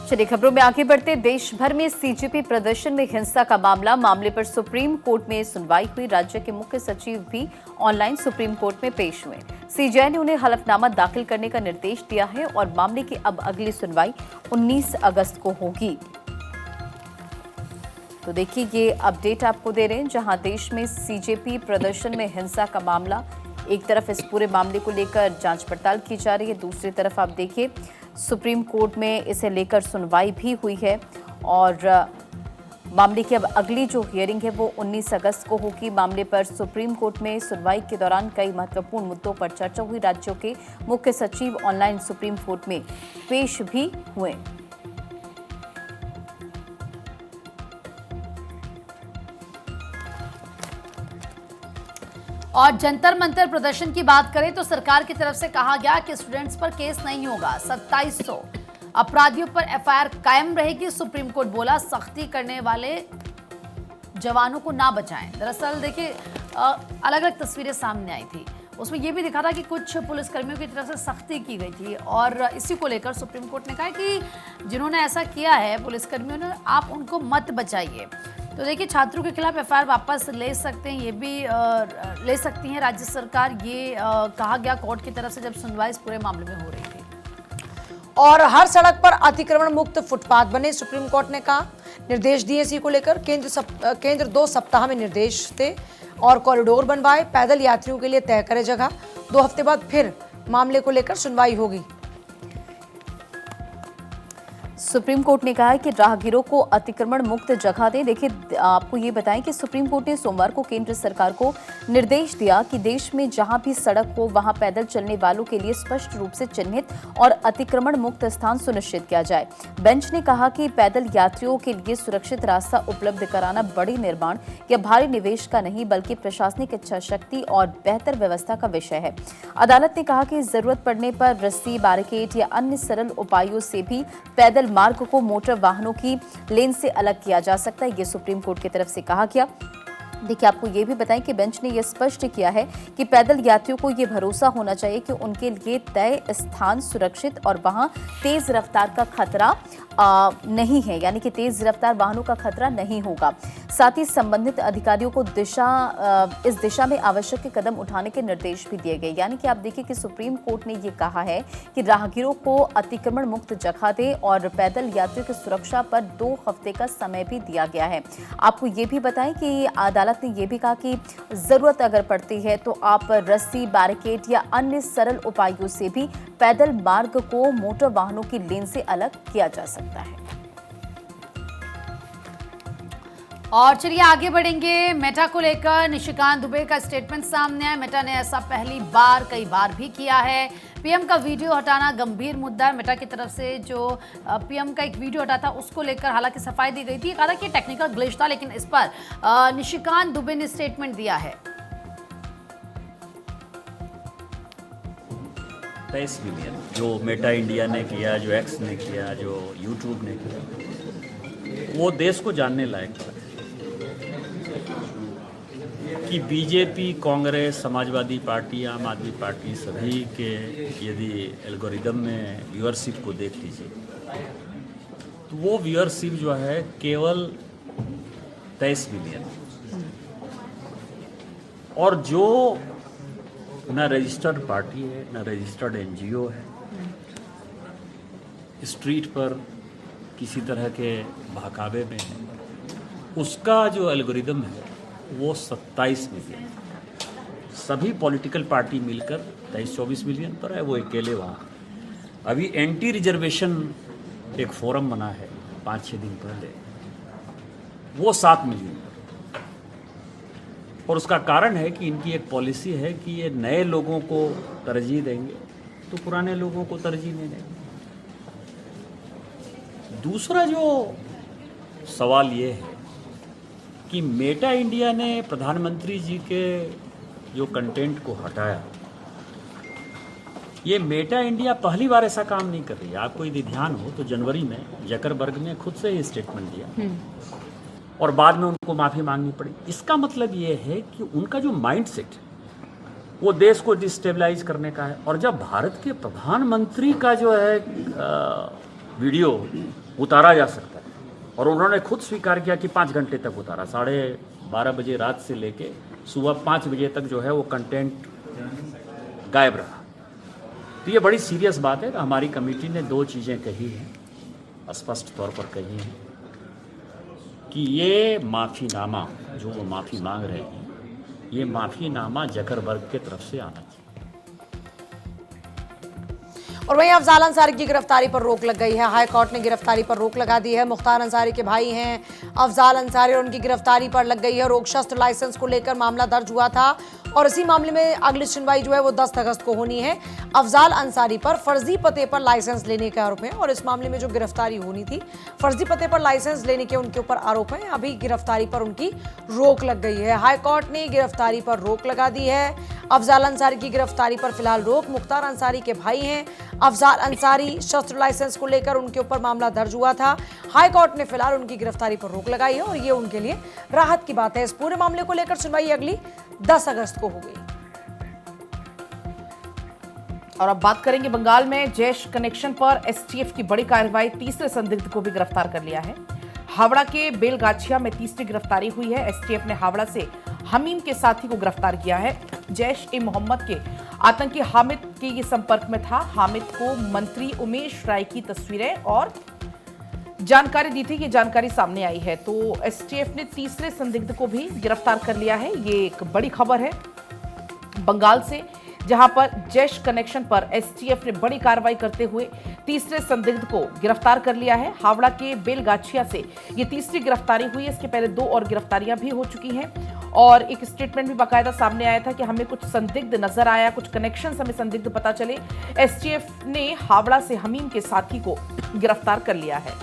चलिए खबरों में आगे बढ़ते। देश भर में सीजेपी प्रदर्शन में हिंसा का मामले पर सुप्रीम कोर्ट में सुनवाई हुई। राज्य के मुख्य सचिव भी ऑनलाइन सुप्रीम कोर्ट में पेश हुए। सीजेआई ने उन्हें हलफनामा दाखिल करने का निर्देश दिया है और मामले की अब अगली सुनवाई 19 अगस्त को होगी। तो देखिए ये अपडेट आपको दे रहे हैं, जहां देश में सीजेपी प्रदर्शन में हिंसा का मामला, एक तरफ इस पूरे मामले को लेकर जांच पड़ताल की जा रही है, दूसरी तरफ आप देखिए सुप्रीम कोर्ट में इसे लेकर सुनवाई भी हुई है और मामले की अब अगली जो हियरिंग है वो 19 अगस्त को होगी। मामले पर सुप्रीम कोर्ट में सुनवाई के दौरान कई महत्वपूर्ण मुद्दों पर चर्चा हुई। राज्यों के मुख्य सचिव ऑनलाइन सुप्रीम कोर्ट में पेश भी हुए। और जंतर मंतर प्रदर्शन की बात करें तो सरकार की तरफ से कहा गया कि स्टूडेंट्स पर केस नहीं होगा। 2700 अपराधियों पर एफआईआर कायम रहेगी। सुप्रीम कोर्ट बोला सख्ती करने वाले जवानों को ना बचाएं। दरअसल देखिए अलग अलग तस्वीरें सामने आई थी, उसमें यह भी दिखा था कि कुछ पुलिसकर्मियों की तरफ से सख्ती की गई थी और इसी को लेकर सुप्रीम कोर्ट ने कहा कि जिन्होंने ऐसा किया है पुलिसकर्मियों ने, आप उनको मत बचाइए। तो देखिए छात्रों के खिलाफ एफआईआर वापस ले सकते हैं, ये भी ले सकती है राज्य सरकार, ये कहा गया कोर्ट की तरफ से जब सुनवाई इस पूरे मामले में हो रही थी। और हर सड़क पर अतिक्रमण मुक्त फुटपाथ बने, सुप्रीम कोर्ट ने कहा, निर्देश दिए इसी को लेकर। केंद्र 2 सप्ताह में निर्देश थे और कॉरिडोर बनवाए, पैदल यात्रियों के लिए तय करे जगह। 2 हफ्ते बाद फिर मामले को लेकर सुनवाई होगी। सुप्रीम कोर्ट ने कहा है कि राहगीरों को अतिक्रमण मुक्त जगह दें। देखिए आपको ये बताएं कि सुप्रीम कोर्ट ने सोमवार को केंद्र सरकार को निर्देश दिया कि देश में जहां भी सड़क हो वहां पैदल चलने वालों के लिए स्पष्ट रूप से चिन्हित और अतिक्रमण मुक्त स्थान सुनिश्चित किया जाए। बेंच ने कहा कि पैदल यात्रियों के लिए सुरक्षित रास्ता उपलब्ध कराना बड़ी निर्माण या भारी निवेश का नहीं बल्कि प्रशासनिक इच्छा शक्ति और बेहतर व्यवस्था का विषय है। अदालत ने कहा कि जरूरत पड़ने पर रस्सी, बैरिकेड या अन्य सरल उपायों से भी पैदल मार्ग को मोटर वाहनों की लेन से अलग किया जा सकता है। ये सुप्रीम कोर्ट की तरफ से कहा गया। देखिए आपको ये भी बताएं कि बेंच ने यह स्पष्ट किया है कि पैदल यात्रियों को यह भरोसा होना चाहिए कि उनके लिए तय स्थान सुरक्षित और वहां तेज रफ्तार का खतरा नहीं है, यानी कि तेज रफ्तार वाहनों का खतरा नहीं होगा। साथ ही संबंधित अधिकारियों को इस दिशा में आवश्यक कदम उठाने के निर्देश भी दिए गए। यानी कि आप देखिए कि सुप्रीम कोर्ट ने ये कहा है कि राहगीरों को अतिक्रमण मुक्त जगह दे और पैदल यात्रियों की सुरक्षा पर 2 हफ्ते का समय भी दिया गया है। आपको ये भी बताएं कि अदालत ने यह भी कहा कि जरूरत अगर पड़ती है तो आप रस्सी, बैरिकेड या अन्य सरल उपायों से भी पैदल मार्ग को मोटर वाहनों की लेन से अलग किया जा सकता है। और चलिए आगे बढ़ेंगे। मेटा को लेकर निशिकांत दुबे का स्टेटमेंट सामने आया। मेटा ने ऐसा कई बार भी किया है। पीएम का वीडियो हटाना गंभीर मुद्दा है। मेटा की तरफ से जो पीएम का एक वीडियो हटा था उसको लेकर हालांकि सफाई दी गई थी, कहा था कि टेक्निकल ग्लिच था, लेकिन इस पर निशिकांत दुबे ने स्टेटमेंट दिया है। 23 मिलियन जो मेटा इंडिया ने किया, जो एक्स ने किया, जो यूट्यूब ने किया, वो देश को जानने लायक था कि बीजेपी, कांग्रेस, समाजवादी पार्टी, आम आदमी पार्टी सभी के यदि एल्गोरिदम में व्यूअरशिप को देख लीजिए तो वो व्यूअरशिप जो है केवल 23 मिलियन, और जो न रजिस्टर्ड पार्टी है न रजिस्टर्ड एनजीओ है, स्ट्रीट पर किसी तरह के बहकावे में है, उसका जो एल्गोरिदम है वो 27 मिलियन। सभी पॉलिटिकल पार्टी मिलकर 23-24 मिलियन पर है, वो अकेले वहाँ। अभी एंटी रिजर्वेशन एक फोरम बना है 5-6 दिन पहले, वो 7 मिलियन पर। और उसका कारण है कि इनकी एक पॉलिसी है कि ये नए लोगों को तरजीह देंगे तो पुराने लोगों को तरजीह नहीं देंगे। दूसरा जो सवाल ये है कि मेटा इंडिया ने प्रधानमंत्री जी के जो कंटेंट को हटाया, ये मेटा इंडिया पहली बार ऐसा काम नहीं कर रही है। आपको यदि ध्यान हो तो जनवरी में जकरबर्ग ने खुद से ये स्टेटमेंट दिया और बाद में उनको माफ़ी मांगनी पड़ी। इसका मतलब ये है कि उनका जो माइंडसेट वो देश को डिस्टेबलाइज करने का है। और जब भारत के प्रधानमंत्री का जो है वीडियो उतारा जा सकता है। और उन्होंने खुद स्वीकार किया कि 5 घंटे तक उतारा, 12:30 बजे रात से लेके सुबह 5 बजे तक जो है वो कंटेंट गायब रहा। तो ये बड़ी सीरियस बात है। हमारी कमेटी ने 2 चीज़ें कही हैं, स्पष्ट तौर पर कही हैं कि ये माफ़ीनामा जो वो माफ़ी मांग रहे हैं, ये माफ़ीनामा जकरबर्ग की तरफ से आना चाहिए। और वहीं अफजाल अंसारी की गिरफ्तारी पर रोक लग गई है। हाई कोर्ट ने गिरफ्तारी पर रोक लगा दी है। मुख्तार अंसारी के भाई हैं अफजाल अंसारी और उनकी गिरफ्तारी पर लग गई है रोक। शस्त्र लाइसेंस को लेकर मामला दर्ज हुआ था और इसी मामले में अगली सुनवाई जो है वो 10 अगस्त को होनी है। अफजाल अंसारी पर फर्जी पते पर लाइसेंस लेने के आरोप है और इस मामले में जो गिरफ्तारी होनी थी, फर्जी पते पर लाइसेंस लेने के उनके ऊपर आरोप है। अभी गिरफ्तारी पर उनकी रोक लग गई है। हाई कोर्ट ने गिरफ्तारी पर रोक लगा दी है। अफजाल अंसारी की गिरफ्तारी पर फिलहाल रोक। मुख्तार अंसारी के भाई हैं अफजाल अंसारी, शस्त्र लाइसेंस को लेकर उनके ऊपर मामला दर्ज हुआ था। हाई कोर्ट ने फिलहाल उनकी गिरफ्तारी पर रोक लगाई है और ये उनके लिए राहत की बात है। इस पूरे मामले को लेकर सुनवाई अगली 10 अगस्त को होगी। और अब बात करेंगे बंगाल में जैश कनेक्शन पर एसटीएफ की बड़ी कार्रवाई, तीसरे संदिग्ध को भी गिरफ्तार कर लिया है। हावड़ा के बेलगाछिया में तीसरी गिरफ्तारी हुई है। एसटीएफ ने हावड़ा से हमीम के साथी को गिरफ्तार किया है। जैश ए मोहम्मद के आतंकी हामिद के ये संपर्क में था। हामिद को मंत्री उमेश राय की तस्वीरें और जानकारी दी थी, ये जानकारी सामने आई है। तो एसटीएफ ने तीसरे संदिग्ध को भी गिरफ्तार कर लिया है। ये एक बड़ी खबर है बंगाल से, जहां पर जैश कनेक्शन पर एसटीएफ ने बड़ी कार्रवाई करते हुए तीसरे संदिग्ध को गिरफ्तार कर लिया है। हावड़ा के बेलगाछिया से ये तीसरी गिरफ्तारी हुई है। इसके पहले 2 और गिरफ्तारियां भी हो चुकी हैं और एक स्टेटमेंट भी बाकायदा सामने आया था कि हमें कुछ संदिग्ध नजर आया, कुछ कनेक्शन हमें संदिग्ध पता चले। एसटीएफ ने हावड़ा से हमीम के साथी को गिरफ्तार कर लिया है।